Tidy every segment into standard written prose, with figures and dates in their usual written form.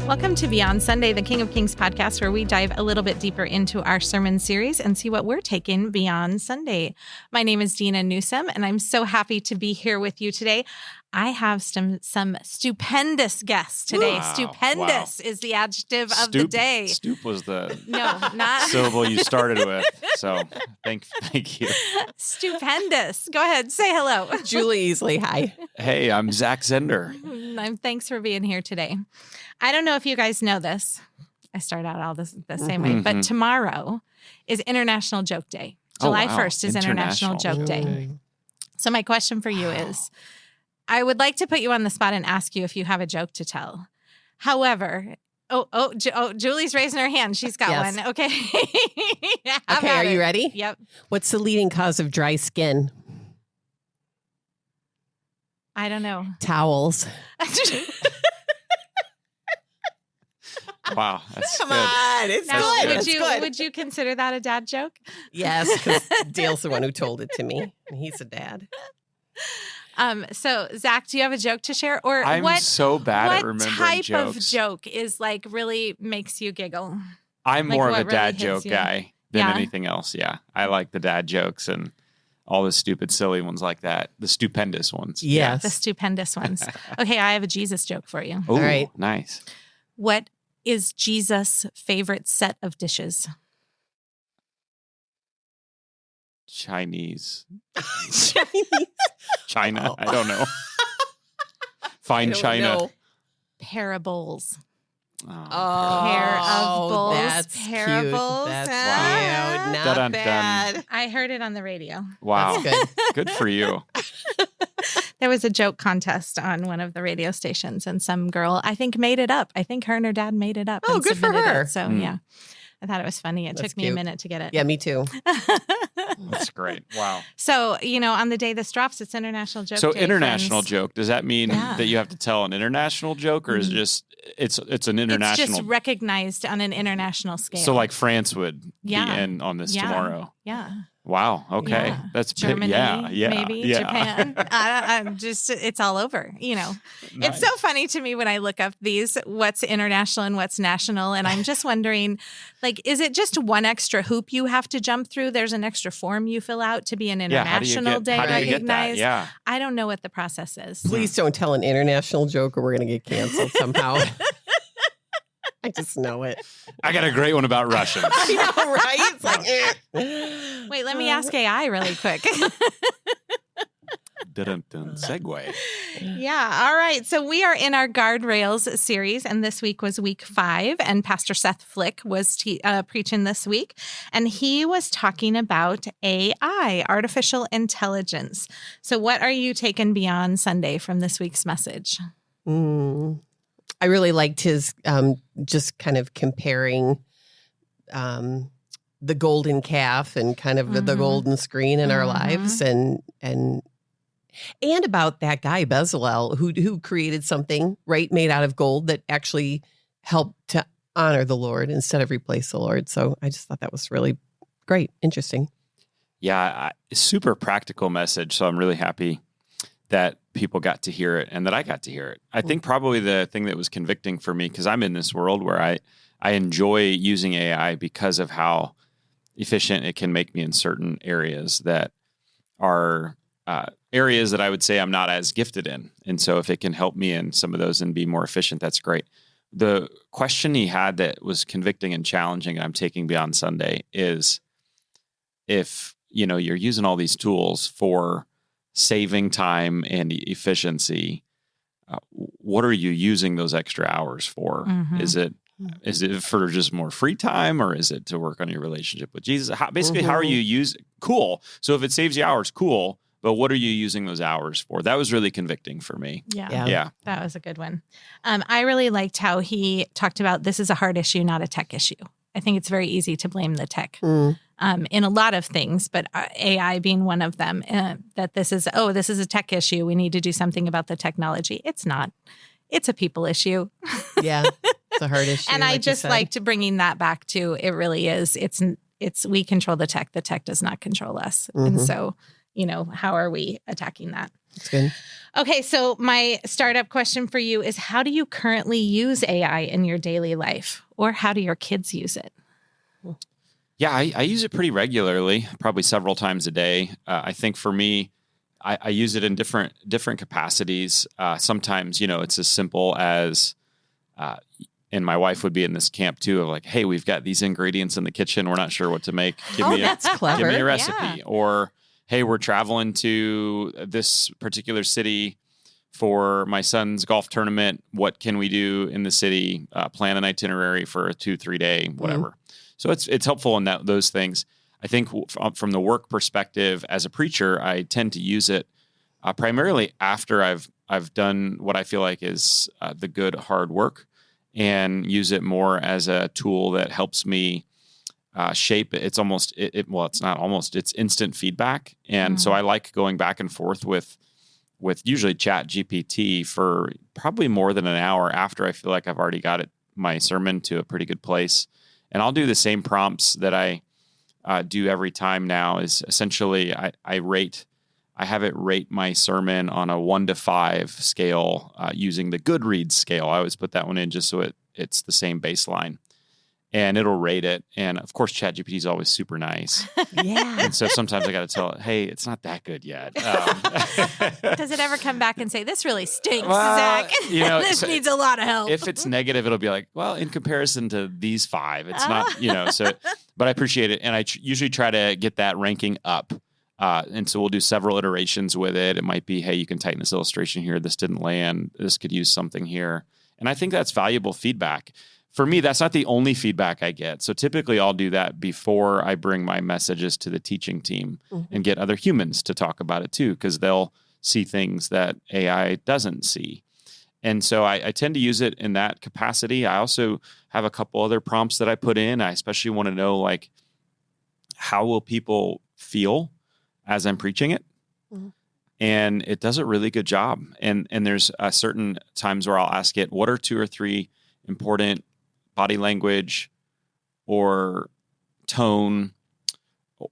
Welcome to Beyond Sunday, the King of Kings podcast, where we dive a little bit deeper into our sermon series and see what we're taking beyond Sunday. My name is Dina Newsom, and I'm so happy to be here with you today. I have some stupendous guests today. Wow. Stupendous is the adjective of the day. Stoop was the not syllable you started with. So thank you. Stupendous. Go ahead, say hello. Julie Easley, hi. Hey, I'm Zach Zender. Thanks for being here today. I don't know if you guys know this. I start out all this the same way, but tomorrow is International Joke Day. July 1st is International Joke Day. So my question for you is, I would like to put you on the spot and ask you if you have a joke to tell. However, Julie's raising her hand. She's got one. Okay. Okay, are you ready? Yep. What's the leading cause of dry skin? I don't know. Towels. Wow, that's Come good. on, it's Now, good. would It's you good. would you consider that a dad joke? Yes, because Dale's the one who told it to me, and he's a dad. So Zach, do you have a joke to share, or I'm so bad at remembering type jokes. of joke is like really makes you giggle? I'm like more of what a really dad hits joke you? guy than Yeah? anything else. Yeah, I like the dad jokes and all the stupid, silly ones like that. The stupendous ones. Yes. The stupendous ones. Okay, I have a Jesus joke for you. Oh, All right. Nice. What is Jesus' favorite set of dishes? Chinese. Chinese. China. Oh. I don't know. Fine I don't China. know. Parables. Oh. Pair of bowls. That's Parables. cute. That's Ah. cute. Not Dun-dun-dun. bad. I heard it on the radio. Wow. That's good. Good for you. There was a joke contest on one of the radio stations, and some girl, I think, made it up. I think her and her dad made it up. Oh, and good for submitted her. it. So, yeah, I thought it was funny. It That's took me a cute. minute to get it. Yeah, me too. That's great. Wow. So, on the day this drops, it's International Joke So Day. international friends. joke, does that mean Yeah. that you have to tell an international joke, or is it just it's an international? It's just recognized on an international scale. So like France would Yeah. be in on this Yeah. tomorrow. Yeah. Wow. Okay. Yeah. That's big. Germany, Yeah. maybe Yeah. Japan. I'm just, it's all over, Nice. It's so funny to me when I look up what's international and what's national. And I'm just wondering, like, is it just one extra hoop you have to jump through? There's an extra form you fill out to be an international day how do you get that? recognized. Yeah. I don't know what the process is. Please don't tell an international joke or we're going to get canceled somehow. I just know it. I got a great one about Russians. I know, right? It's like, Wait, let me ask AI really quick. Dun-dun-dun. Segue. Yeah. All right. So we are in our Guardrails series, and this week was week 5, and Pastor Seth Flick was preaching this week, and he was talking about AI, artificial intelligence. So what are you taking beyond Sunday from this week's message? I really liked his just kind of comparing the golden calf and kind of the golden screen in our lives and about that guy Bezalel who created something made out of gold that actually helped to honor the Lord instead of replace the Lord. So I just thought that was really great, interesting. Yeah. Super practical message. So I'm really happy that people got to hear it and that I got to hear it. I think probably the thing that was convicting for me, because I'm in this world where I enjoy using AI because of how efficient it can make me in certain areas that are areas that I would say I'm not as gifted in. And so if it can help me in some of those and be more efficient, that's great. The question he had that was convicting and challenging, and I'm taking beyond Sunday, is if, you're using all these tools for saving time and efficiency, what are you using those extra hours for? Is it for just more free time, or is it to work on your relationship with Jesus? How are you using? Cool. So if it saves you hours, cool. But what are you using those hours for? That was really convicting for me. Yeah. That was a good one. I really liked how he talked about this is a hard issue, not a tech issue. I think it's very easy to blame the tech in a lot of things, but AI being one of them, that this is a tech issue. We need to do something about the technology. It's not. It's a people issue. Yeah, it's a hard issue. And like I just liked bringing that back to it really is. It's we control the tech. The tech does not control us. And so, how are we attacking that? That's good. Okay, so my startup question for you is, how do you currently use AI in your daily life, or how do your kids use it? Yeah, I use it pretty regularly, probably several times a day. I think for me, I use it in different capacities. Sometimes, it's as simple as, and my wife would be in this camp too, of like, hey, we've got these ingredients in the kitchen. We're not sure what to make. That's clever. Give me a recipe. Yeah. Or, hey, we're traveling to this particular city for my son's golf tournament. What can we do in the city? Plan an itinerary for a 2-3 day, whatever. So it's helpful in those things. I think from the work perspective, as a preacher, I tend to use it primarily after I've done what I feel like is the good hard work, and use it more as a tool that helps me shape. It's almost it's not almost, it's instant feedback, and so I like going back and forth with usually Chat GPT for probably more than an hour after I feel like I've already got my sermon to a pretty good place. And I'll do the same prompts that I do every time now. Is essentially I have it rate my sermon on a 1 to 5 scale using the Goodreads scale. I always put that one in just so it's the same baseline, and it'll rate it. And of course, ChatGPT is always super nice. Yeah. And so sometimes I got to tell it, hey, it's not that good yet. Does it ever come back and say, this really stinks, Zach? This needs a lot of help. If it's negative, it'll be like, well, in comparison to these 5, it's not, so, but I appreciate it. And I usually try to get that ranking up. And so we'll do several iterations with it. It might be, hey, you can tighten this illustration here. This didn't land. This could use something here. And I think that's valuable feedback. For me, that's not the only feedback I get. So typically I'll do that before I bring my messages to the teaching team and get other humans to talk about it too, because they'll see things that AI doesn't see. And so I tend to use it in that capacity. I also have a couple other prompts that I put in. I especially want to know, like, how will people feel as I'm preaching it? And it does a really good job. And there's certain times where I'll ask it, what are 2 or 3 important body language or tone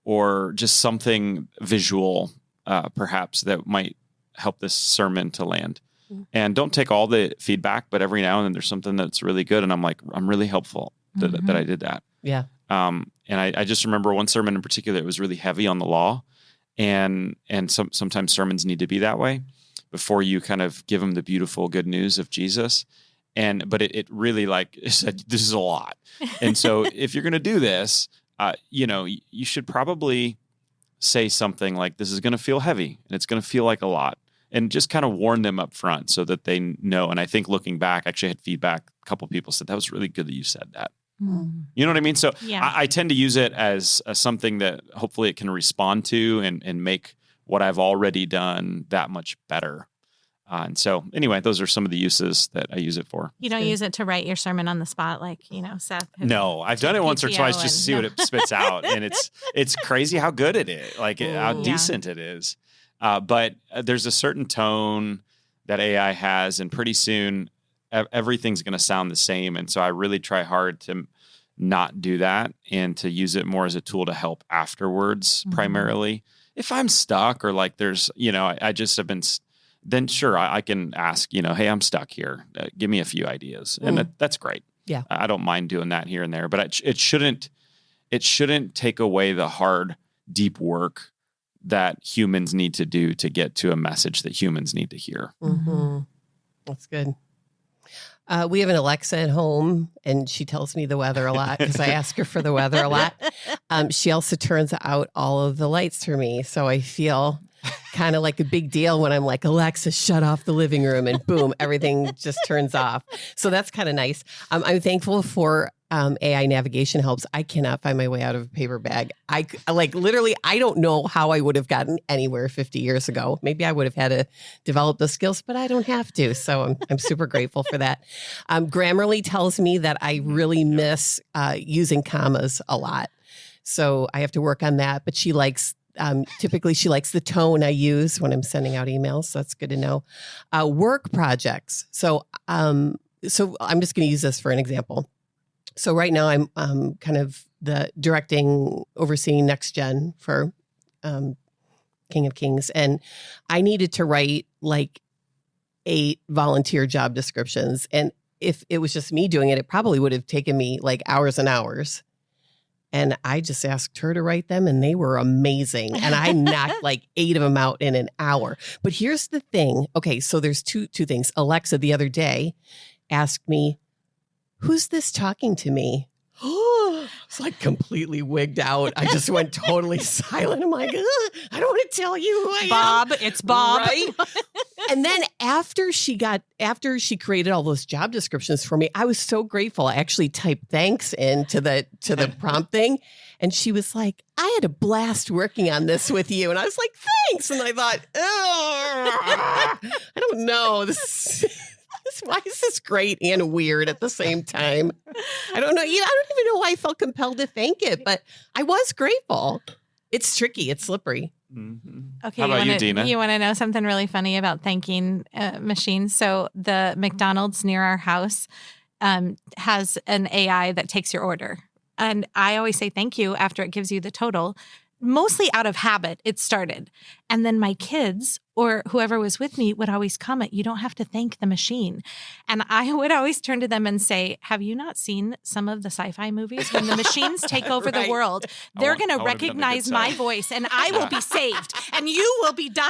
or just something visual, perhaps, that might help this sermon to land. And don't take all the feedback, but every now and then there's something that's really good. And I'm like, I'm really helpful that I did that. Yeah. And I just remember one sermon in particular, it was really heavy on the law. And sometimes sermons need to be that way before you kind of give them the beautiful good news of Jesus. But it really, like, said, this is a lot. And so if you're going to do this, you should probably say something like, this is going to feel heavy and it's going to feel like a lot, and just kind of warn them up front so that they know. And I think looking back, I actually had feedback. A couple of people said, that was really good that you said that. You know what I mean? So yeah. I tend to use it as something that hopefully it can respond to and make what I've already done that much better. And so anyway, those are some of the uses that I use it for. You don't use it to write your sermon on the spot, like, Seth? No, I've done it once or twice just to see what it spits out. And it's crazy how good it is, like how decent it is. But there's a certain tone that AI has, and pretty soon everything's going to sound the same. And so I really try hard to not do that and to use it more as a tool to help afterwards, primarily. If I'm stuck or like there's, I just have been, then sure, I can ask, hey, I'm stuck here. Give me a few ideas. And that's great. Yeah. I don't mind doing that here and there, but it shouldn't take away the hard, deep work that humans need to do to get to a message that humans need to hear. That's good. We have an Alexa at home, and she tells me the weather a lot because I ask her for the weather a lot. She also turns out all of the lights for me. So I feel kind of like a big deal when I'm like, Alexa, shut off the living room, and boom, everything just turns off. So that's kind of nice. I'm thankful for AI navigation helps. I cannot find my way out of a paper bag. I don't know how I would have gotten anywhere 50 years ago. Maybe I would have had to develop those skills, but I don't have to. So I'm super grateful for that. Grammarly tells me that I really miss using commas a lot. So I have to work on that, but she likes typically she likes the tone I use when I'm sending out emails. So that's good to know. Work projects. So I'm just going to use this for an example. So right now I'm kind of the overseeing Next Gen for King of Kings. And I needed to write like 8 volunteer job descriptions. And if it was just me doing it, it probably would have taken me like hours and hours. And I just asked her to write them and they were amazing. And I knocked like 8 of them out in an hour. But here's the thing. Okay, so there's two things. Alexa the other day asked me, who's this talking to me? It's like completely wigged out. I just went totally silent. I'm like, I don't want to tell you who I am. Bob, it's Bob. Right? And then after she created all those job descriptions for me, I was so grateful. I actually typed thanks into the prompt thing. And she was like, I had a blast working on this with you. And I was like, thanks. And I thought, I don't know. Why is this great and weird at the same time? I don't know. I don't even know why I felt compelled to thank it, but I was grateful. It's tricky. It's slippery. Mm-hmm. Okay. How about you, Dina? You want to know something really funny about thanking machines? So the McDonald's near our house has an AI that takes your order. And I always say thank you after it gives you the total. Mostly out of habit, it started. And then my kids or whoever was with me would always comment, you don't have to thank the machine. And I would always turn to them and say, have you not seen some of the sci-fi movies? When the machines take over the world, they're going to recognize my voice and I will be saved and you will be dead.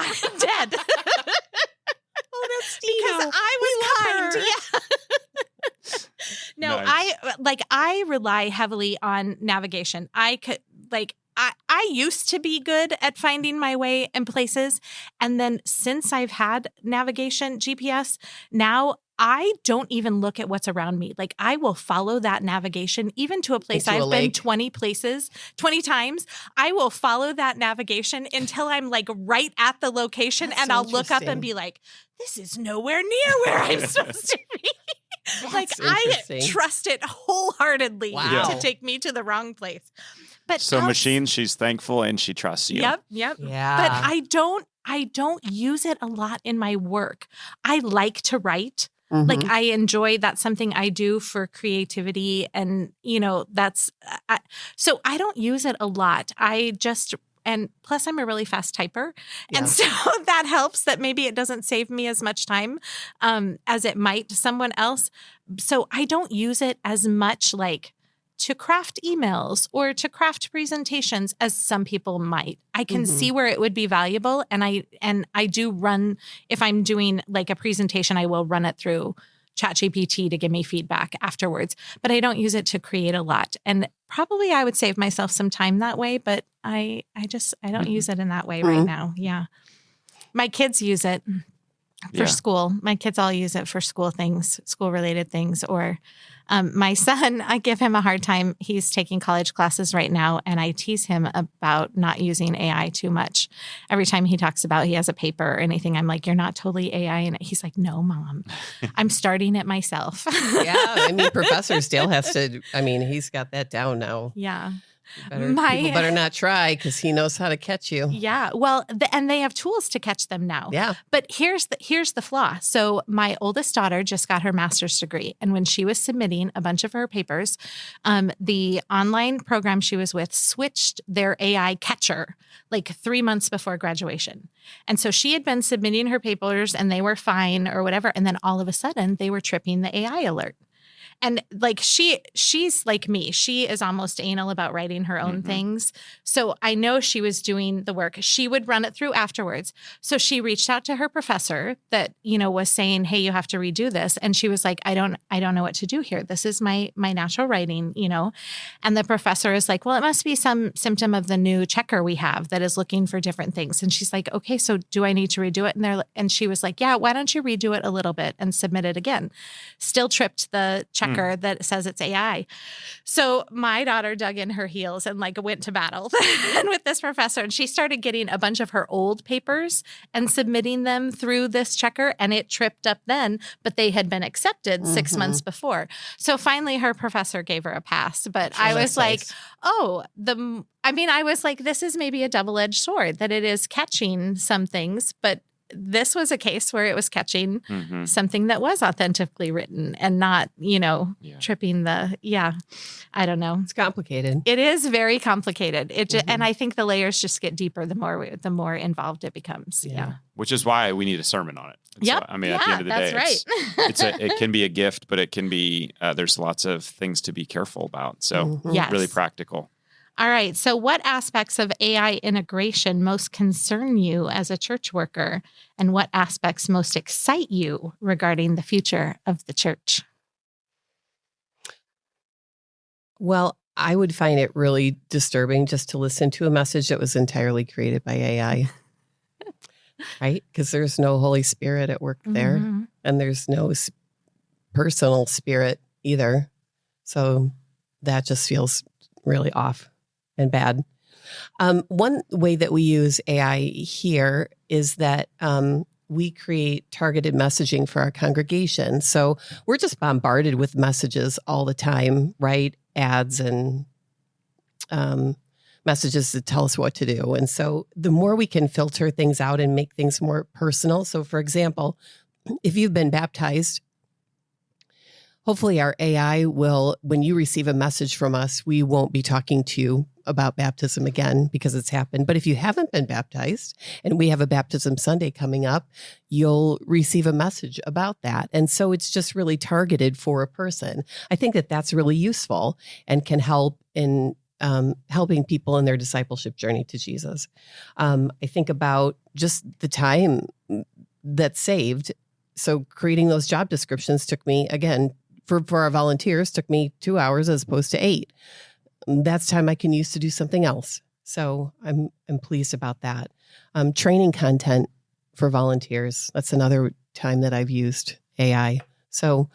Oh, that's Dina. Because I was kind. Yeah. No, Nice. I rely heavily on navigation. I used to be good at finding my way in places. And then since I've had navigation GPS, now I don't even look at what's around me. Like I will follow that navigation, even to a place I've been 20 times. I will follow that navigation until I'm like right at the location. That's and I'll look up and be like, this is nowhere near where I'm supposed to be. Like I trust it wholeheartedly to take me to the wrong place. But so machines, she's thankful and she trusts you. Yep. Yeah. But I don't use it a lot in my work. I like to write. Mm-hmm. Like I enjoy, that's something I do for creativity. And, so I don't use it a lot. And plus I'm a really fast typer. Yeah. And so that helps that maybe it doesn't save me as much time as it might someone else. So I don't use it as much like to craft emails or to craft presentations as some people might. I can see where it would be valuable. And I do run, if I'm doing like a presentation, I will run it through ChatGPT to give me feedback afterwards, but I don't use it to create a lot. And probably I would save myself some time that way, but I don't use it in that way right now. Yeah. My kids use it for school. My kids all use it for school things, school related things, or my son, I give him a hard time. He's taking college classes right now, and I tease him about not using AI too much. Every time he talks about he has a paper or anything, I'm like, you're not totally AI. And he's like, no, Mom, I'm starting it myself. Yeah. I mean, Professor Dale has to, he's got that down now. Yeah. People better not try because he knows how to catch you. Yeah. Well, and they have tools to catch them now. Yeah. But here's the flaw. So my oldest daughter just got her master's degree. And when she was submitting a bunch of her papers, the online program she was with switched their AI catcher like 3 months before graduation. And so she had been submitting her papers and they were fine or whatever. And then all of a sudden they were tripping the AI alert. And like she's like me. She is almost anal about writing her own things. So I know she was doing the work. She would run it through afterwards. So she reached out to her professor that, was saying, hey, you have to redo this. And she was like, I don't know what to do here. This is my natural writing, And the professor is like, well, it must be some symptom of the new checker we have that is looking for different things. And she's like, okay, so do I need to redo it? And she was like, yeah, why don't you redo it a little bit and submit it again? Still tripped the checker that says it's AI. So my daughter dug in her heels and like went to battle with this professor. And she started getting a bunch of her old papers and submitting them through this checker. And it tripped up then, but they had been accepted 6 months before. So finally her professor gave her a pass. But I was like, I was like, this is maybe a double-edged sword that it is catching some things, but this was a case where it was catching something that was authentically written and not, tripping I don't know. It's complicated. It is very complicated. And I think the layers just get deeper the more involved it becomes. Yeah. Which is why we need a sermon on it. Yep. At the end of the day, right. it can be a gift, but it can be, there's lots of things to be careful about. So Yes. really practical. All right. So what aspects of AI integration most concern you as a church worker, and what aspects most excite you regarding the future of the church? Well, I would find it really disturbing just to listen to a message that was entirely created by AI, right? Because there's no Holy Spirit at work there, and there's no personal spirit either. So that just feels really off and bad. One way that we use AI here is that we create targeted messaging for our congregation. So we're just bombarded with messages all the time, right? Ads and messages that tell us what to do. And so the more we can filter things out and make things more personal. So for example, if you've been baptized, hopefully our AI will, when you receive a message from us, we won't be talking to you about baptism again because it's happened. But if you haven't been baptized and we have a baptism Sunday coming up, you'll receive a message about that. And so it's just really targeted for a person. I think that that's really useful and can help in helping people in their discipleship journey to Jesus. I think about just the time that's saved. So creating those job descriptions took me, again, for our volunteers, took me 2 hours as opposed to 8. That's time I can use to do something else. So I'm pleased about that. Training content for volunteers. That's another time that I've used AI. So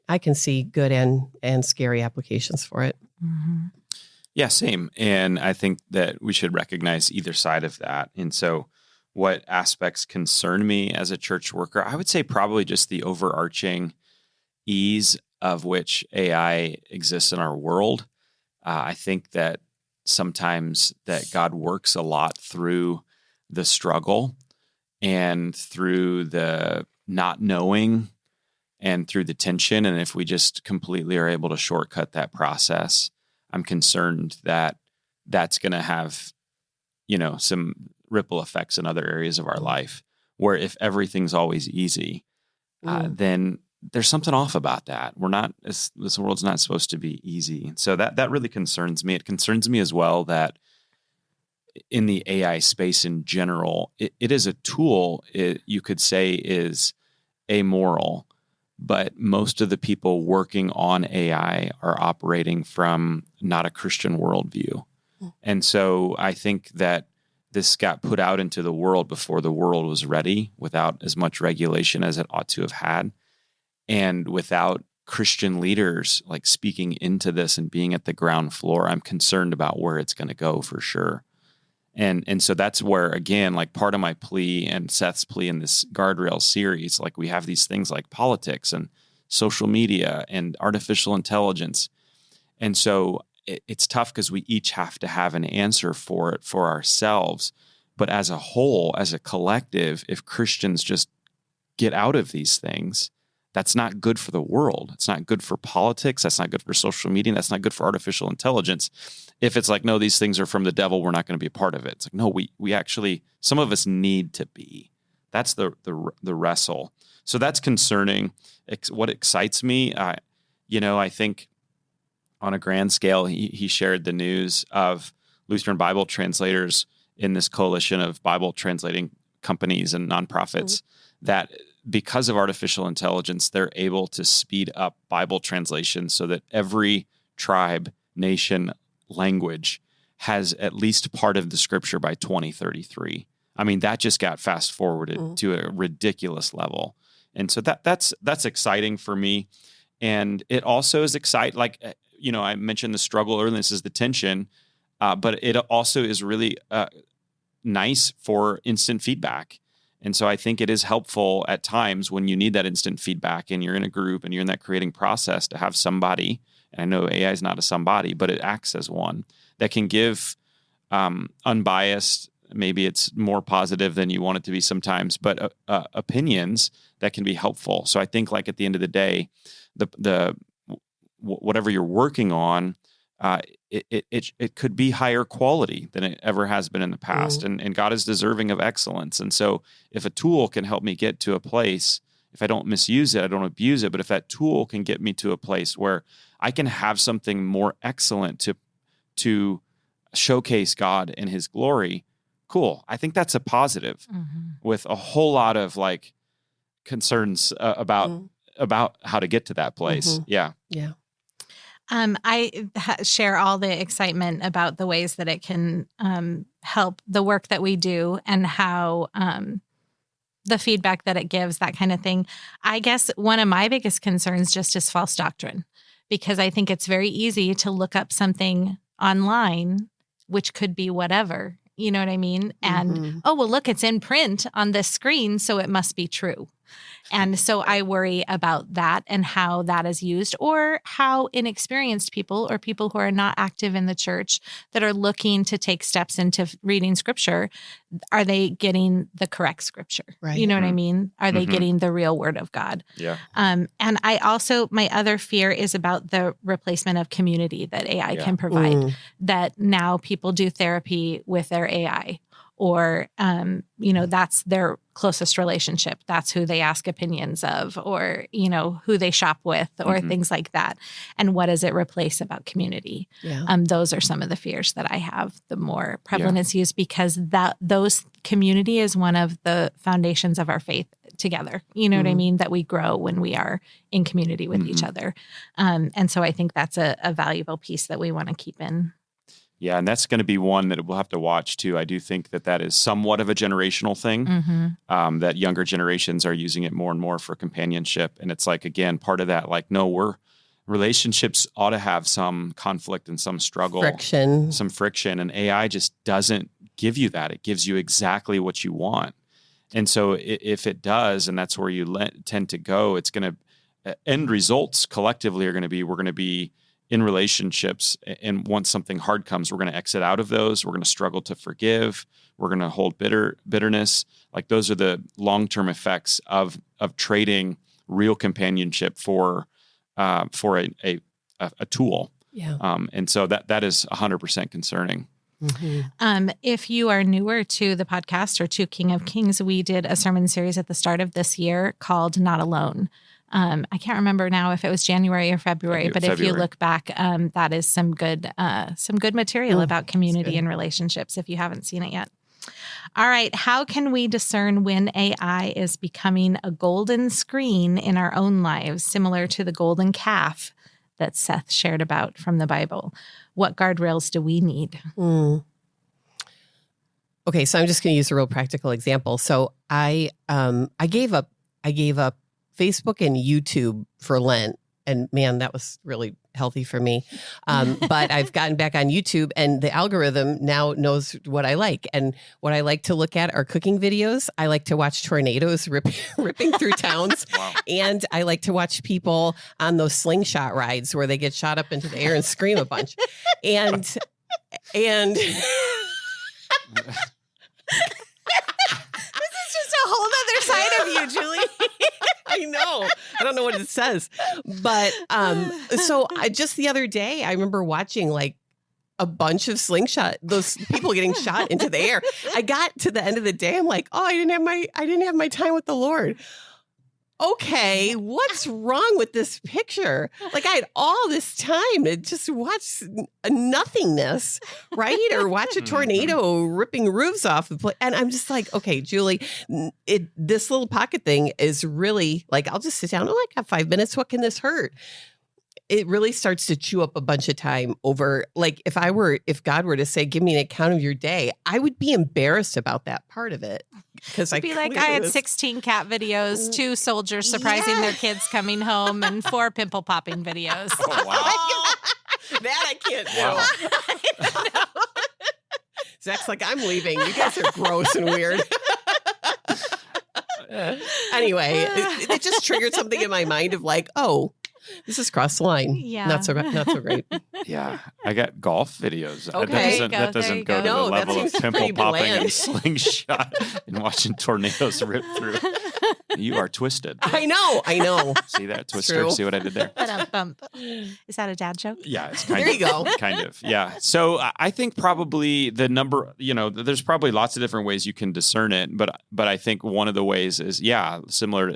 I can see good and scary applications for it. Mm-hmm. Yeah, same. And I think that we should recognize either side of that. And so what aspects concern me as a church worker? I would say probably just the overarching ease of which AI exists in our world. I think that sometimes that God works a lot through the struggle and through the not knowing and through the tension. And if we just completely are able to shortcut that process, I'm concerned that that's going to have, some ripple effects in other areas of our life, where if everything's always easy, then there's something off about that. This world's not supposed to be easy. So that really concerns me. It concerns me as well that in the AI space in general, it is a tool, you could say is amoral, but most of the people working on AI are operating from not a Christian worldview. And so I think that this got put out into the world before the world was ready, without as much regulation as it ought to have had. And without Christian leaders like speaking into this and being at the ground floor, I'm concerned about where it's going to go for sure. And so that's where, again, like part of my plea and Seth's plea in this Guardrails series, like we have these things like politics and social media and artificial intelligence. And so it's tough because we each have to have an answer for it for ourselves. But as a whole, as a collective, if Christians just get out of these things, that's not good for the world. It's not good for politics. That's not good for social media. That's not good for artificial intelligence. If it's like, no, these things are from the devil, we're not going to be a part of it. It's like, no, we actually, some of us need to be. That's the wrestle. So that's concerning. What excites me, I think on a grand scale, he shared the news of Lutheran Bible translators in this coalition of Bible translating companies and nonprofits that because of artificial intelligence, they're able to speed up Bible translation so that every tribe, nation, language has at least part of the scripture by 2033. I mean, that just got fast forwarded to a ridiculous level. And so that's exciting for me. And it also is exciting. Like, I mentioned the struggle earlier, this is the tension, but it also is really nice for instant feedback. And so I think it is helpful at times when you need that instant feedback and you're in a group and you're in that creating process to have somebody, and I know AI is not a somebody, but it acts as one that can give unbiased maybe it's more positive than you want it to be sometimes, but opinions that can be helpful. So I think like at the end of the day, whatever you're working on, it could be higher quality than it ever has been in the past. And God is deserving of excellence. And so if a tool can help me get to a place, if I don't misuse it, I don't abuse it, but if that tool can get me to a place where I can have something more excellent to showcase God and his glory, cool. I think that's a positive with a whole lot of like concerns about how to get to that place. Yeah. Yeah. I share all the excitement about the ways that it can help the work that we do and how the feedback that it gives, that kind of thing. I guess one of my biggest concerns just is false doctrine, because I think it's very easy to look up something online, which could be whatever, you know what I mean? And, oh, well, look, it's in print on this screen, so it must be true. And so I worry about that and how that is used, or how inexperienced people or people who are not active in the church that are looking to take steps into reading scripture, are they getting the correct scripture? Right. You know what I mean? Are they getting the real word of God? Yeah. And I also, my other fear is about the replacement of community that AI can provide, that now people do therapy with their AI. Or, that's their closest relationship. That's who they ask opinions of, or, who they shop with, or things like that. And what does it replace about community? Yeah. Those are some of the fears that I have, the more prevalent it's used, because those community is one of the foundations of our faith together. You know what I mean? That we grow when we are in community with each other. And so I think that's a valuable piece that we want to keep in. Yeah, and that's going to be one that we'll have to watch too. I do think that is somewhat of a generational thing, that younger generations are using it more and more for companionship. And it's like, again, part of that, like, no, relationships ought to have some conflict and some struggle. Some friction. And AI just doesn't give you that. It gives you exactly what you want. And so if it does, and that's where you tend to go, it's going to, end results collectively are going to be, we're going to be in relationships, and once something hard comes, we're going to exit out of those. We're going to struggle to forgive. We're going to hold bitterness. Like, those are the long-term effects of trading real companionship for a tool. Yeah. And so that is 100% concerning. If you are newer to the podcast or to King of Kings, we did a sermon series at the start of this year called Not Alone. I can't remember now if it was January or February, but if you look back, that is some good material about community and relationships if you haven't seen it yet. All right. How can we discern when AI is becoming a golden screen in our own lives, similar to the golden calf that Seth shared about from the Bible? What guardrails do we need? Okay, so I'm just going to use a real practical example. So I gave up Facebook and YouTube for Lent, and man, that was really healthy for me. But I've gotten back on YouTube, and the algorithm now knows what I like. And what I like to look at are cooking videos. I like to watch tornadoes ripping through towns. Wow. And I like to watch people on those slingshot rides where they get shot up into the air and scream a bunch. And This is just a whole other side of you, Julie. I know. I don't know what it says. But so just the other day, I remember watching like a bunch of those people getting shot into the air. I got to the end of the day. I'm like, oh, I didn't have my time with the Lord. Okay, what's wrong with this picture? Like, I had all this time to just watch a nothingness, right? Or watch a tornado ripping roofs off the place. And I'm just like, okay, Julie, this little pocket thing is really like, I'll just sit down. Oh, I got 5 minutes. What can this hurt? It really starts to chew up a bunch of time over, like, if God were to say, give me an account of your day, I would be embarrassed about that part of it. Because I'd be like, I had 16 cat videos, 2 soldiers surprising their kids coming home, and 4 pimple popping videos. Oh, wow. That I can't do. Wow. Zach's like, I'm leaving. You guys are gross and weird. Anyway, it just triggered something in my mind of like, oh, This is cross the line. Yeah. Not so great. Yeah, I got golf videos. Okay. That doesn't go to No, the that level of seems pimple pretty popping bland. and slingshot and watching tornadoes rip through. You are twisted. I know. See that twister? True. See what I did there? Bump. Is that a dad joke? Yeah, it's kind There of. you go. Kind of, yeah. So I think probably the number, there's probably lots of different ways you can discern it, but I think one of the ways is, similar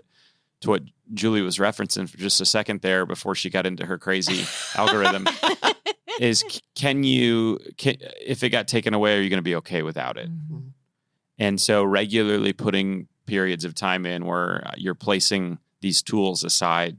to what Julie was referencing for just a second there before she got into her crazy algorithm, is if it got taken away, are you going to be okay without it? Mm-hmm. And so regularly putting periods of time in where you're placing these tools aside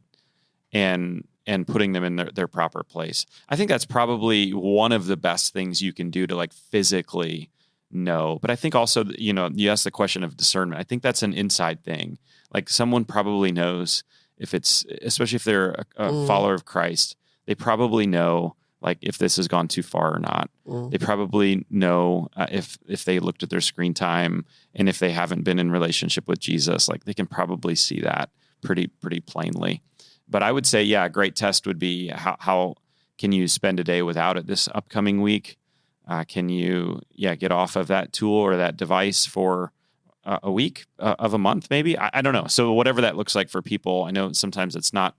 and putting them in their proper place. I think that's probably one of the best things you can do to like physically know. But I think also, you asked the question of discernment. I think that's an inside thing. Like someone probably knows especially if they're a follower of Christ, they probably know like if this has gone too far or not. They probably know if they looked at their screen time and if they haven't been in relationship with Jesus, like they can probably see that pretty plainly. But I would say, a great test would be how can you spend a day without it this upcoming week? Can you, get off of that tool or that device for a week of a month, maybe? I don't know. So whatever that looks like for people, I know sometimes that's not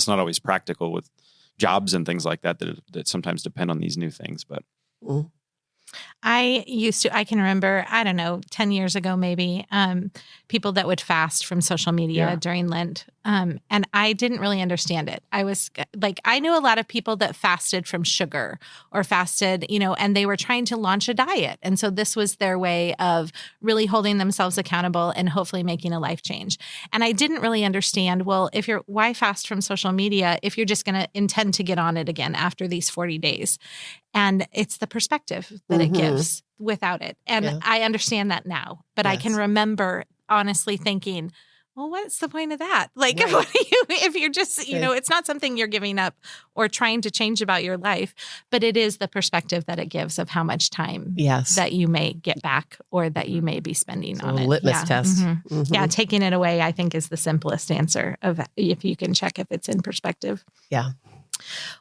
always practical with jobs and things like that sometimes depend on these new things. But I can remember, 10 years ago, maybe, people that would fast from social media during Lent. And I didn't really understand it. I was like, I knew a lot of people that fasted from sugar or fasted, and they were trying to launch a diet. And so this was their way of really holding themselves accountable and hopefully making a life change. And I didn't really understand, well, why fast from social media if you're just going to intend to get on it again after these 40 days? And it's the perspective that it gives without it. And I understand that now, but I can remember honestly thinking, well, what's the point of that? Like, what if you're just, it's not something you're giving up or trying to change about your life, but it is the perspective that it gives of how much time that you may get back or that you may be spending on it. Litmus test. Mm-hmm. Mm-hmm. Yeah, taking it away, I think, is the simplest answer of if you can check if it's in perspective. Yeah.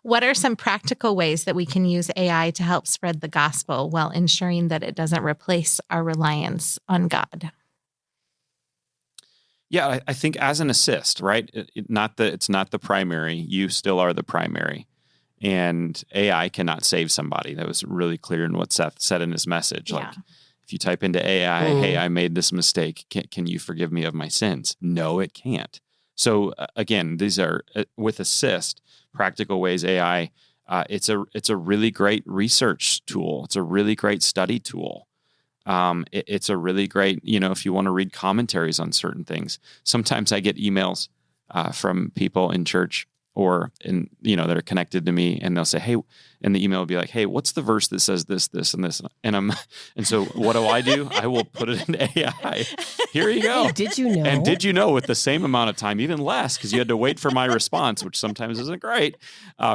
What are some practical ways that we can use AI to help spread the gospel while ensuring that it doesn't replace our reliance on God? Yeah, I think as an assist, right? It's not the primary. You still are the primary. And AI cannot save somebody. That was really clear in what Seth said in his message. Like, if you type into AI, hey, I made this mistake. Can you forgive me of my sins? No, it can't. So again, these are with assist, practical ways AI. It's a really great research tool. It's a really great study tool. It's a really great, if you want to read commentaries on certain things. Sometimes I get emails from people in church or that are connected to me, and they'll say, hey, and the email will be like, hey, what's the verse that says this, this, and this? And so what do? I will put it into AI. Here you go. Hey, did you know? And did you know with the same amount of time, even less, because you had to wait for my response, which sometimes isn't great.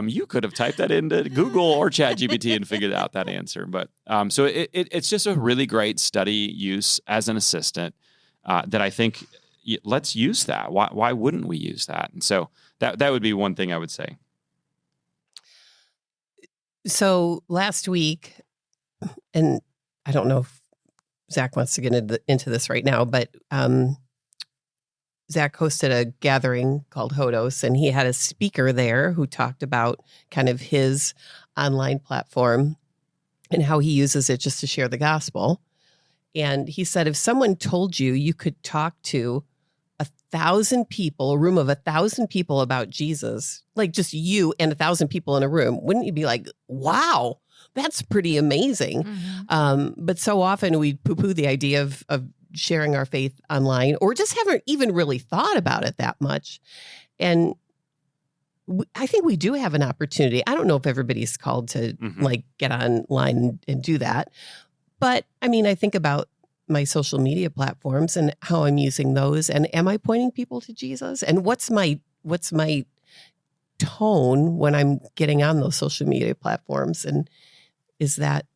You could have typed that into Google or ChatGPT and figured out that answer. But so it's just a really great study use as an assistant that I think let's use that. Why wouldn't we use that? And so that would be one thing I would say. So last week, and I don't know if Zach wants to get into this right now, but Zach hosted a gathering called Hodos, and he had a speaker there who talked about kind of his online platform and how he uses it just to share the gospel. And he said, if someone told you could talk to 1,000 people, a room of 1,000 people about Jesus, like just you and 1,000 people in a room, wouldn't you be like, wow, that's pretty amazing? Mm-hmm. But so often we poo-poo the idea of sharing our faith online or just haven't even really thought about it that much. And I think we do have an opportunity. I don't know if everybody's called to like get online and do that. But I mean, I think about my social media platforms and how I'm using those. And am I pointing people to Jesus? And what's my tone when I'm getting on those social media platforms? And is that,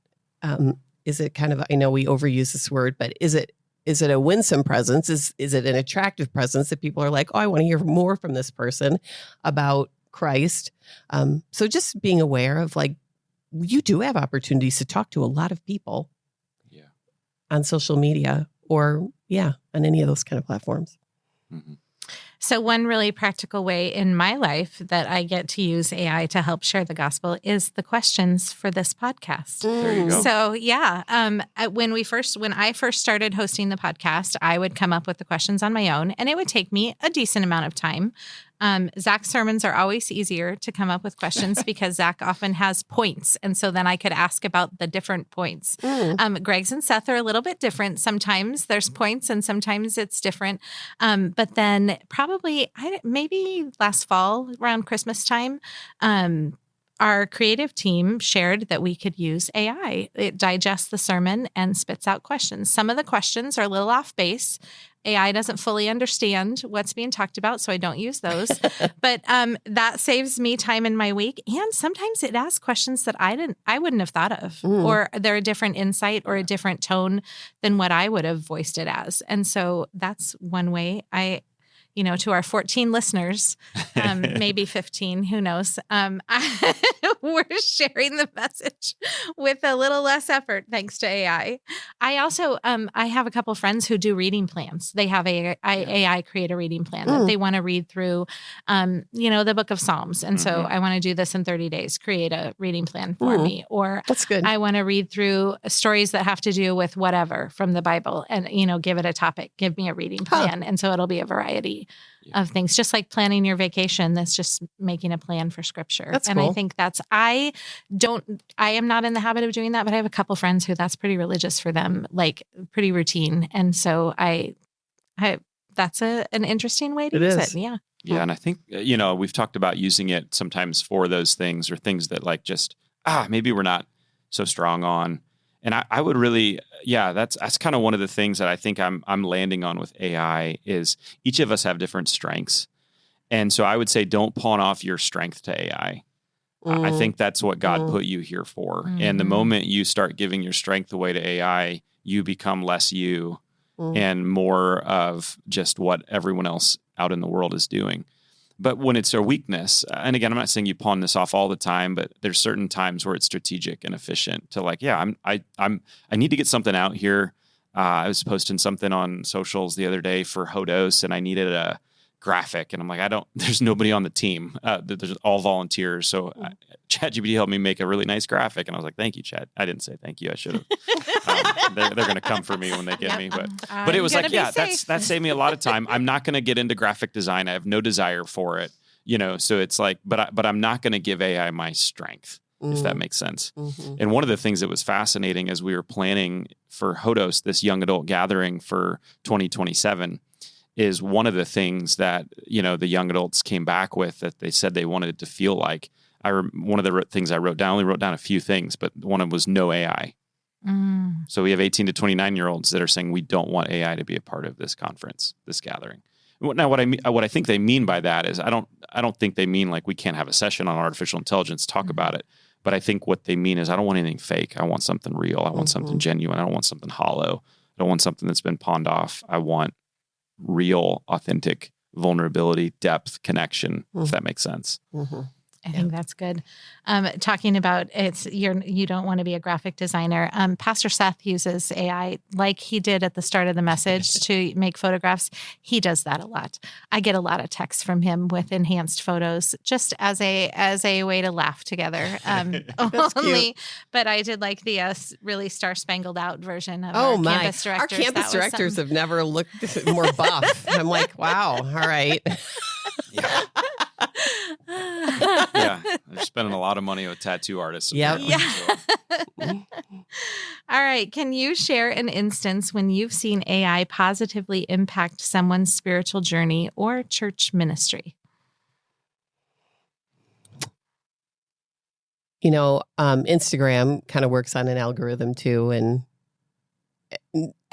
is it kind of, I know we overuse this word, but is it is it a winsome presence? Is it an attractive presence that people are like, oh, I want to hear more from this person about Christ? So just being aware of like, you do have opportunities to talk to a lot of people on social media or on any of those kind of platforms. Mm-hmm. So one really practical way in my life that I get to use AI to help share the gospel is the questions for this podcast. There you go. So when I first started hosting the podcast, I would come up with the questions on my own, and it would take me a decent amount of time. Zach's sermons are always easier to come up with questions because Zach often has points. And so then I could ask about the different points. Greg's and Seth are a little bit different. Sometimes there's points and sometimes it's different. But then probably maybe last fall around Christmas time, our creative team shared that we could use AI. It digests the sermon and spits out questions. Some of the questions are a little off base. AI doesn't fully understand what's being talked about, so I don't use those. But that saves me time in my week. And sometimes it asks questions that I wouldn't have thought of, or they're a different insight or a different tone than what I would have voiced it as. And so that's one way to our 14 listeners, maybe 15, who knows, we're sharing the message with a little less effort thanks to AI. I also, I have a couple friends who do reading plans. They have AI create a reading plan that they want to read through, the book of Psalms. And so I want to do this in 30 days, create a reading plan for me. Or that's good. I want to read through stories that have to do with whatever from the Bible and, give it a topic, give me a reading plan. And so it'll be a variety of things, just like planning your vacation. That's just making a plan for scripture. That's and cool. I think I am not in the habit of doing that, but I have a couple friends who that's pretty religious for them, like pretty routine. And so I that's an interesting way to use it. Yeah. Yeah. And I think, we've talked about using it sometimes for those things or things that like just, maybe we're not so strong on. And I would really, that's kind of one of the things that I think I'm landing on with AI is each of us have different strengths. And so I would say, don't pawn off your strength to AI. I think that's what God put you here for. And the moment you start giving your strength away to AI, you become less you and more of just what everyone else out in the world is doing. But when it's a weakness, and again, I'm not saying you pawn this off all the time, but there's certain times where it's strategic and efficient to like, I need to get something out here. I was posting something on socials the other day for Hodos, and I needed a graphic, and I'm like, there's nobody on the team. There's all volunteers. So ChatGPT helped me make a really nice graphic. And I was like, thank you, Chat. I didn't say thank you. I should have. They're going to come for me when they get me. But it was like, that saved me a lot of time. I'm not going to get into graphic design. I have no desire for it. So it's like, but I'm not going to give AI my strength, if that makes sense. And one of the things that was fascinating as we were planning for Hodos, this young adult gathering for 2027, is one of the things that, the young adults came back with that they said they wanted it to feel like. One of the things I wrote down, I only wrote down a few things, but one of them was no AI. So we have 18 to 29-year-olds that are saying we don't want AI to be a part of this conference, this gathering. Now, what I think they mean by that is I don't think they mean like we can't have a session on artificial intelligence, talk about it. But I think what they mean is I don't want anything fake. I want something real. I want something genuine. I don't want something hollow. I don't want something that's been pawned off. I want real, authentic vulnerability, depth, connection, if that makes sense. I think that's good. Talking about you don't want to be a graphic designer. Pastor Seth uses AI like he did at the start of the message to make photographs. He does that a lot. I get a lot of texts from him with enhanced photos just as a way to laugh together. Only, but I did like the really Star Spangled Out version of our campus directors. Our campus directors have never looked more buff. I'm like, wow, all right. Yeah, they're spending a lot of money with tattoo artists. Yeah. All right. Can you share an instance when you've seen AI positively impact someone's spiritual journey or church ministry? Instagram kind of works on an algorithm too, and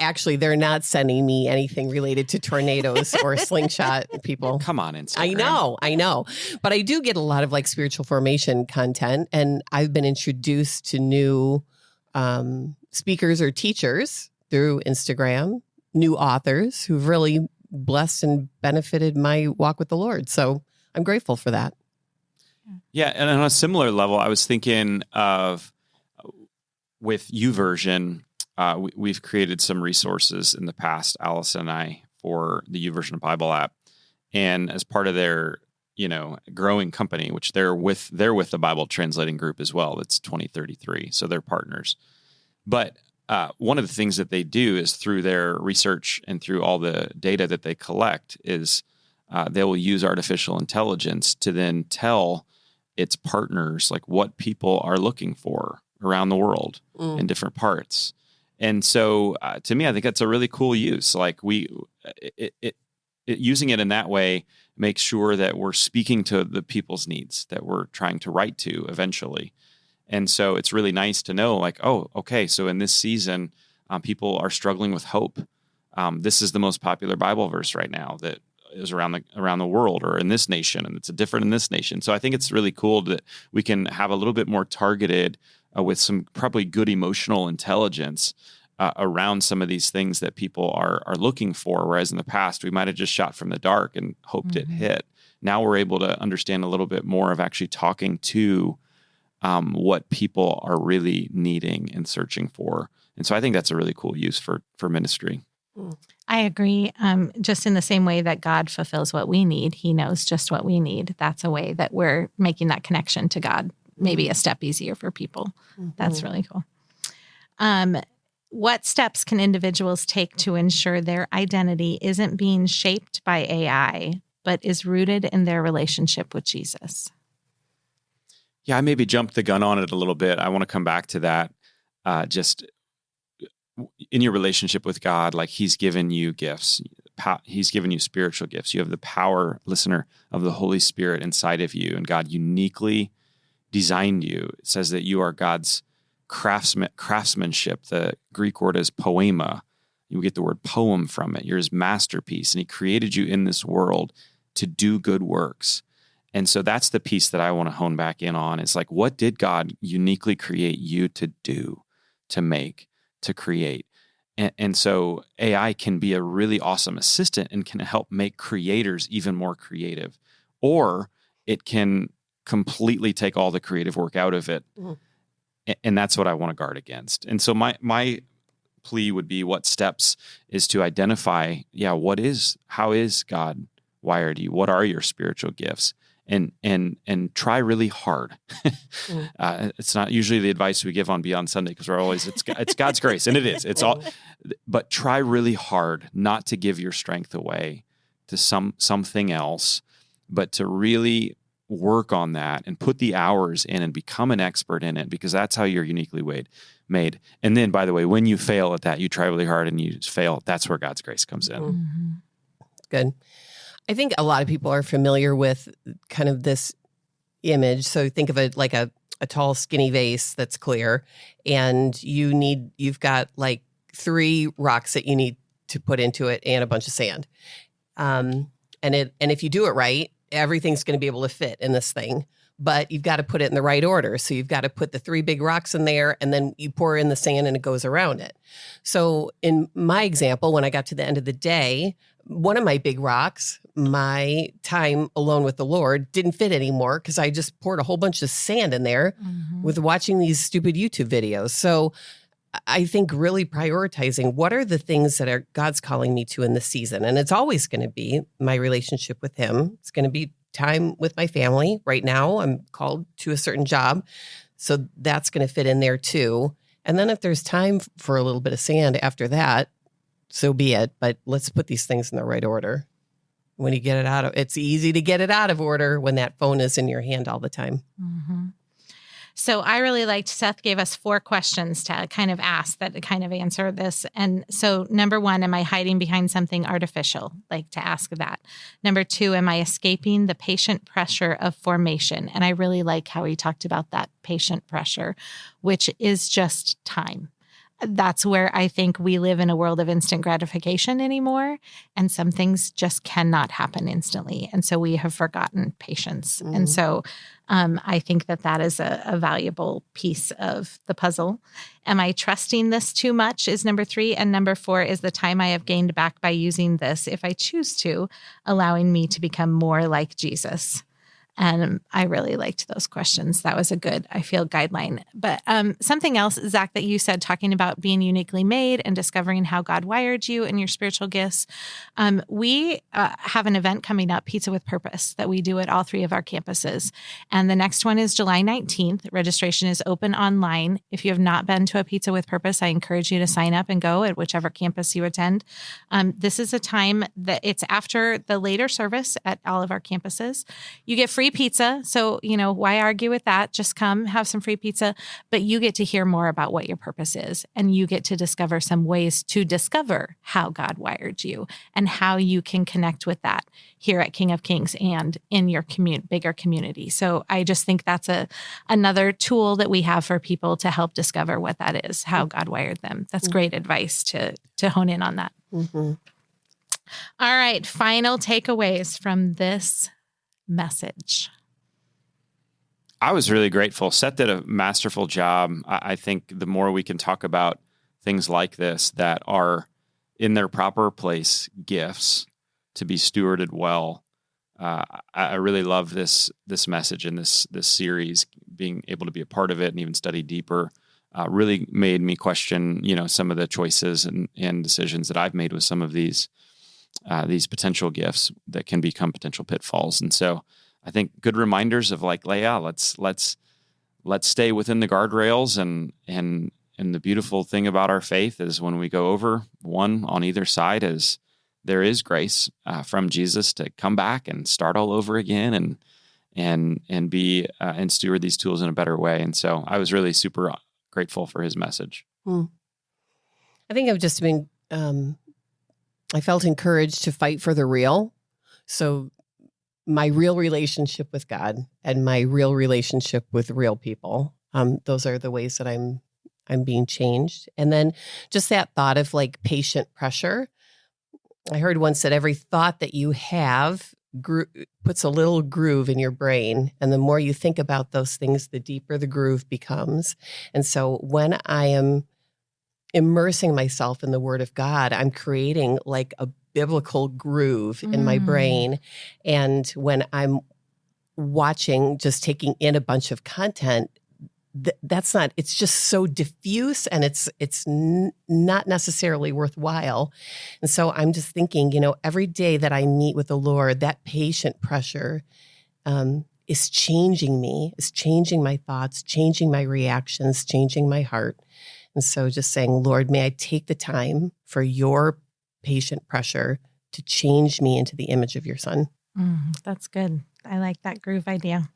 actually, they're not sending me anything related to tornadoes or slingshot people. Come on, Instagram. I know. But I do get a lot of like spiritual formation content, and I've been introduced to new speakers or teachers through Instagram new authors who've really blessed and benefited my walk with the Lord. So I'm grateful for that. Yeah. And on a similar level, I was thinking of with YouVersion, we've created some resources in the past, Alice and I, for the YouVersion Bible app. And as part of their, growing company, which they're with the Bible translating group as well. It's 2033. So they're partners. But one of the things that they do is through their research and through all the data that they collect is they will use artificial intelligence to then tell its partners like what people are looking for around the world in different parts. And so to me, I think that's a really cool use. Like using it in that way makes sure that we're speaking to the people's needs that we're trying to write to eventually. And so it's really nice to know like, oh, okay, so in this season, people are struggling with hope. This is the most popular Bible verse right now that is around the world or in this nation, and it's different in this nation. So I think it's really cool that we can have a little bit more targeted with some probably good emotional intelligence around some of these things that people are looking for. Whereas in the past, we might have just shot from the dark and hoped it hit. Now we're able to understand a little bit more of actually talking to what people are really needing and searching for. And so I think that's a really cool use for ministry. I agree. Just in the same way that God fulfills what we need, he knows just what we need. That's a way that we're making that connection to God maybe a step easier for people. That's really cool. What steps can individuals take to ensure their identity isn't being shaped by AI, but is rooted in their relationship with Jesus? Yeah, I maybe jumped the gun on it a little bit. I want to come back to that. Just in your relationship with God, like he's given you gifts. He's given you spiritual gifts. You have the power, listener, of the Holy Spirit inside of you, and God uniquely designed you. It says that you are God's craftsmanship. The Greek word is poema. You get the word poem from it. You're his masterpiece, and he created you in this world to do good works. And so that's the piece that I want to hone back in on. It's like, what did God uniquely create you to do, to make, to create? And so AI can be a really awesome assistant and can help make creators even more creative. Or it can completely take all the creative work out of it. And that's what I want to guard against. And so my plea would be, what steps is to identify, how is God wired you? What are your spiritual gifts? And try really hard. It's not usually the advice we give on Beyond Sunday, because we're always, it's God's grace, and it is. It's all, but try really hard not to give your strength away to something else, but to really work on that and put the hours in and become an expert in it, because that's how you're uniquely made. And then, by the way, when you fail at that, you try really hard and you fail, that's where God's grace comes in. Good. I think a lot of people are familiar with kind of this image. So think of it like a tall, skinny vase that's clear, and you've got like 3 rocks that you need to put into it and a bunch of sand. And if you do it right, everything's going to be able to fit in this thing, but you've got to put it in the right order. So you've got to put the 3 big rocks in there, and then you pour in the sand and it goes around it. So in my example, when I got to the end of the day, one of my big rocks, my time alone with the Lord, didn't fit anymore because I just poured a whole bunch of sand in there with watching these stupid YouTube videos. So I think really prioritizing what are the things that are God's calling me to in this season. And it's always going to be my relationship with him. It's going to be time with my family. Right now, I'm called to a certain job. So that's going to fit in there too. And then if there's time for a little bit of sand after that, so be it. But let's put these things in the right order. When you get it it's easy to get it out of order when that phone is in your hand all the time. So I really liked, Seth gave us 4 questions to kind of ask that kind of answer this. And so number 1, am I hiding behind something artificial? Like to ask that. Number 2, am I escaping the patient pressure of formation? And I really like how he talked about that patient pressure, which is just time. that's where I think we live in a world of instant gratification anymore. And some things just cannot happen instantly. And so we have forgotten patience. And so I think that is a valuable piece of the puzzle. Am I trusting this too much is number 3. And number 4 is the time I have gained back by using this, if I choose to, allowing me to become more like Jesus. And I really liked those questions. That was a good, I feel, guideline. But something else, Zach, that you said, talking about being uniquely made and discovering how God wired you and your spiritual gifts. We have an event coming up, Pizza with Purpose, that we do at all 3 of our campuses. And the next one is July 19th. Registration is open online. If you have not been to a Pizza with Purpose, I encourage you to sign up and go at whichever campus you attend. This is a time that it's after the later service at all of our campuses. You get free pizza. So, why argue with that? Just come have some free pizza, but you get to hear more about what your purpose is. And you get to discover some ways to discover how God wired you and how you can connect with that here at King of Kings and in your bigger community. So I just think that's another tool that we have for people to help discover what that is, how God wired them. That's great advice to hone in on that. Mm-hmm. All right. Final takeaways from this message. I was really grateful. Seth did a masterful job. I think the more we can talk about things like this that are in their proper place, gifts to be stewarded well. I really love this message and this series. Being able to be a part of it and even study deeper really made me question, some of the choices and decisions that I've made with some of these potential gifts that can become potential pitfalls. And so I think good reminders of let's stay within the guardrails. And the beautiful thing about our faith is when we go over one on either side is there is grace from Jesus to come back and start all over again and be and steward these tools in a better way. And so I was really super grateful for his message. I think I've just been, I felt encouraged to fight for the real. So my real relationship with God and my real relationship with real people, those are the ways that I'm being changed. And then just that thought of patient pressure. I heard once that every thought that you have puts a little groove in your brain. And the more you think about those things, the deeper the groove becomes. And so when I am immersing myself in the Word of God, I'm creating a biblical groove in my brain. And when I'm watching, just taking in a bunch of content, that's not, it's just so diffuse and it's not necessarily worthwhile. And so I'm just thinking, every day that I meet with the Lord, that patient pressure is changing me, is changing my thoughts, changing my reactions, changing my heart. And so just saying, Lord, may I take the time for your patient pressure to change me into the image of your Son. That's good. I like that groove idea.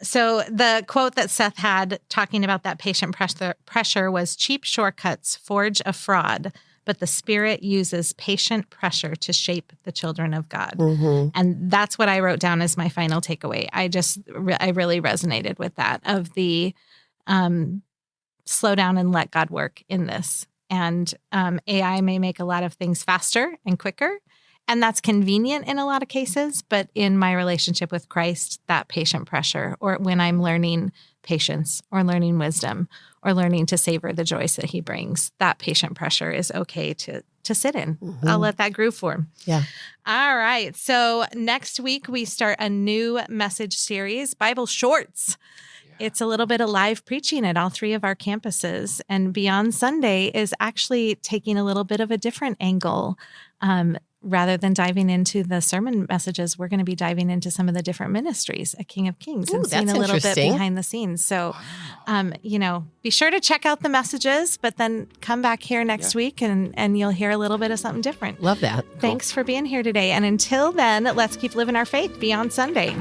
So the quote that Seth had talking about that patient pressure was, cheap shortcuts forge a fraud, but the Spirit uses patient pressure to shape the children of God. And that's what I wrote down as my final takeaway. I really resonated with that, of the slow down and let God work in this. And AI may make a lot of things faster and quicker, and that's convenient in a lot of cases. But in my relationship with Christ, that patient pressure, or when I'm learning patience or learning wisdom or learning to savor the joys that he brings, that patient pressure is okay to sit in. I'll let that groove form. Yeah. All right. So next week we start a new message series, Bible Shorts. It's a little bit of live preaching at all 3 of our campuses. And Beyond Sunday is actually taking a little bit of a different angle. Rather than diving into the sermon messages, we're going to be diving into some of the different ministries at King of Kings and seeing a little bit behind the scenes. So, be sure to check out the messages, but then come back here next week and you'll hear a little bit of something different. Love that. Thanks for being here today. And until then, let's keep living our faith beyond Sunday.